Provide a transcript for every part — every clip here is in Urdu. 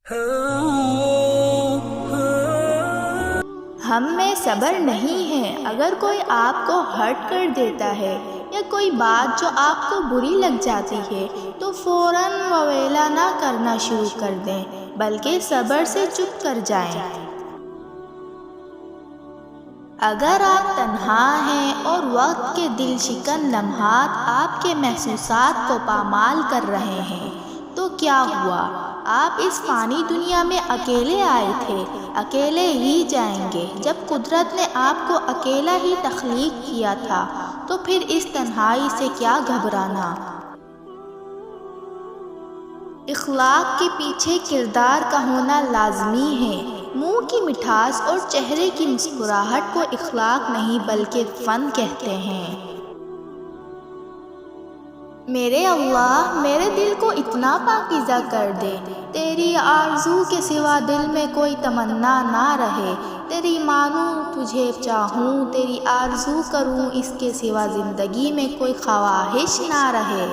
ہم میں صبر نہیں ہے۔ اگر کوئی آپ کو ہرٹ کر دیتا ہے یا کوئی بات جو آپ کو بری لگ جاتی ہے تو فوراً وویلا نہ کرنا شروع کر دیں، بلکہ صبر سے چپ کر جائیں۔ اگر آپ تنہا ہیں اور وقت کے دل شکن لمحات آپ کے محسوسات کو پامال کر رہے ہیں تو کیا ہوا؟ آپ اس فانی دنیا میں اکیلے آئے تھے، اکیلے ہی جائیں گے۔ جب قدرت نے آپ کو اکیلا ہی تخلیق کیا تھا تو پھر اس تنہائی سے کیا گھبرانا؟ اخلاق کے پیچھے کردار کا ہونا لازمی ہے۔ منہ کی مٹھاس اور چہرے کی مسکراہٹ کو اخلاق نہیں بلکہ فن کہتے ہیں۔ میرے اللہ، میرے دل کو اتنا پاکیزہ کر دے، تیری آرزو کے سوا دل میں کوئی تمنا نہ رہے۔ تیری مانوں تجھے چاہوں، تیری آرزو کروں، اس کے سوا زندگی میں کوئی خواہش نہ رہے۔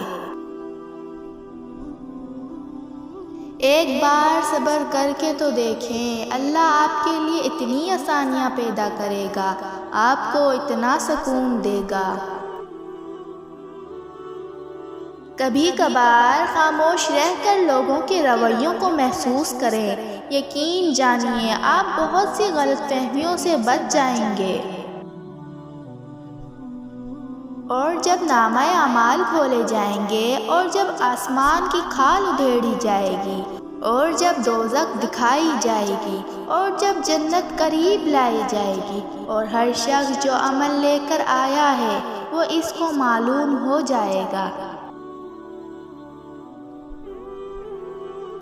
ایک بار صبر کر کے تو دیکھیں، اللہ آپ کے لیے اتنی آسانیاں پیدا کرے گا، آپ کو اتنا سکون دے گا۔ کبھی کبھار خاموش رہ کر لوگوں کے رویوں کو محسوس کریں، یقین جانیے آپ بہت سی غلط فہمیوں سے بچ جائیں گے۔ اور جب نامہ اعمال کھولے جائیں گے، اور جب آسمان کی کھال ادھیڑی جائے گی، اور جب دوزخ دکھائی جائے گی، اور جب جنت قریب لائی جائے گی، اور ہر شخص جو عمل لے کر آیا ہے وہ اس کو معلوم ہو جائے گا۔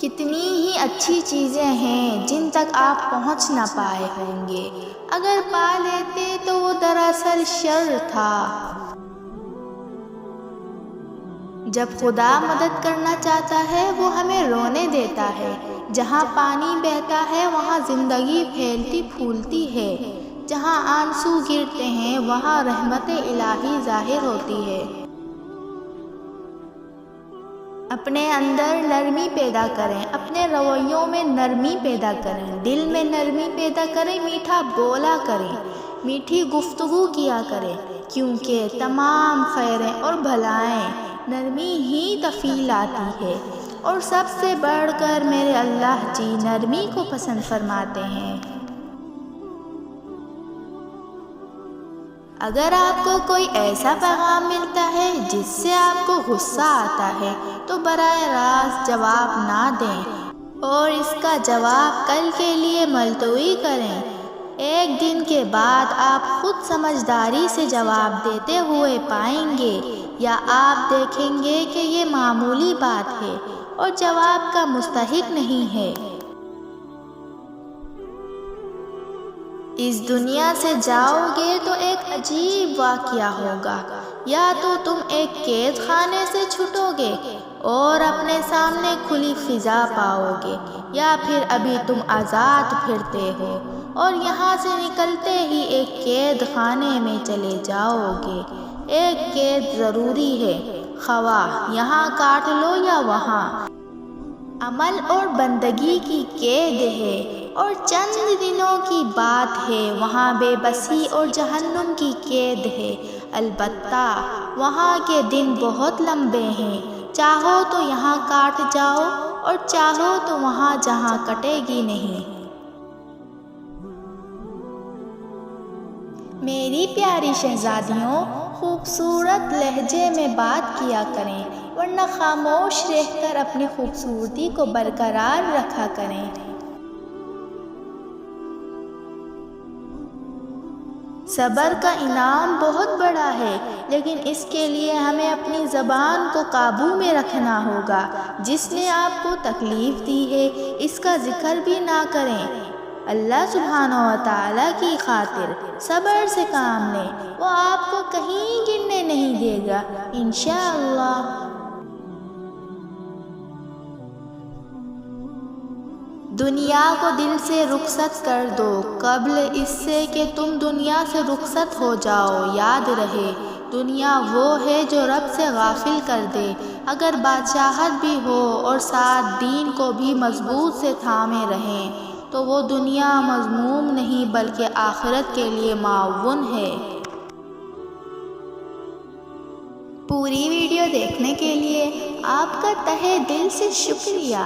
کتنی ہی اچھی چیزیں ہیں جن تک آپ پہنچ نہ پائے ہوں گے، اگر پا لیتے تو وہ دراصل شر تھا۔ جب خدا مدد کرنا چاہتا ہے وہ ہمیں رونے دیتا ہے۔ جہاں پانی بہتا ہے وہاں زندگی پھیلتی پھولتی ہے، جہاں آنسو گرتے ہیں وہاں رحمت الہی ظاہر ہوتی ہے۔ اپنے اندر نرمی پیدا کریں، اپنے رویوں میں نرمی پیدا کریں، دل میں نرمی پیدا کریں، میٹھا بولا کریں، میٹھی گفتگو کیا کریں، کیونکہ تمام خیریں اور بھلائیں نرمی ہی تفیل آتی ہے، اور سب سے بڑھ کر میرے اللہ جی نرمی کو پسند فرماتے ہیں۔ اگر آپ کو کوئی ایسا پیغام ملتا ہے جس سے آپ کو غصہ آتا ہے تو براہ راست جواب نہ دیں، اور اس کا جواب کل کے لیے ملتوی کریں۔ ایک دن کے بعد آپ خود سمجھداری سے جواب دیتے ہوئے پائیں گے، یا آپ دیکھیں گے کہ یہ معمولی بات ہے اور جواب کا مستحق نہیں ہے۔ اس دنیا سے جاؤ گے تو ایک عجیب واقعہ ہوگا، یا تو تم ایک قید خانے سے چھٹو گے اور اپنے سامنے کھلی فضا پاؤ گے، یا پھر ابھی تم آزاد پھرتے ہو اور یہاں سے نکلتے ہی ایک قید خانے میں چلے جاؤ گے۔ ایک قید ضروری ہے، خواہ یہاں کاٹ لو یا وہاں۔ عمل اور بندگی کی قید ہے اور چند دنوں کی بات ہے، وہاں بے بسی اور جہنم کی قید ہے، البتہ وہاں کے دن بہت لمبے ہیں، چاہو تو یہاں کاٹ جاؤ اور چاہو تو وہاں جہاں کٹے گی نہیں۔ میری پیاری شہزادیوں، خوبصورت لہجے میں بات کیا کریں، ورنہ خاموش رہ کر اپنی خوبصورتی کو برقرار رکھا کریں۔ صبر کا انعام بہت بڑا ہے، لیکن اس کے لیے ہمیں اپنی زبان کو قابو میں رکھنا ہوگا۔ جس نے آپ کو تکلیف دی ہے اس کا ذکر بھی نہ کریں۔ اللہ سبحانہ و تعالیٰ کی خاطر صبر سے کام لیں، وہ آپ کو کہیں گرنے نہیں دے گا انشاءاللہ۔ دنیا کو دل سے رخصت کر دو قبل اس سے کہ تم دنیا سے رخصت ہو جاؤ۔ یاد رہے، دنیا وہ ہے جو رب سے غافل کر دے، اگر بادشاہت بھی ہو اور ساتھ دین کو بھی مضبوط سے تھامے رہیں تو وہ دنیا مذموم نہیں بلکہ آخرت کے لیے معاون ہے۔ پوری ویڈیو دیکھنے کے لیے آپ کا تہہ دل سے شکریہ۔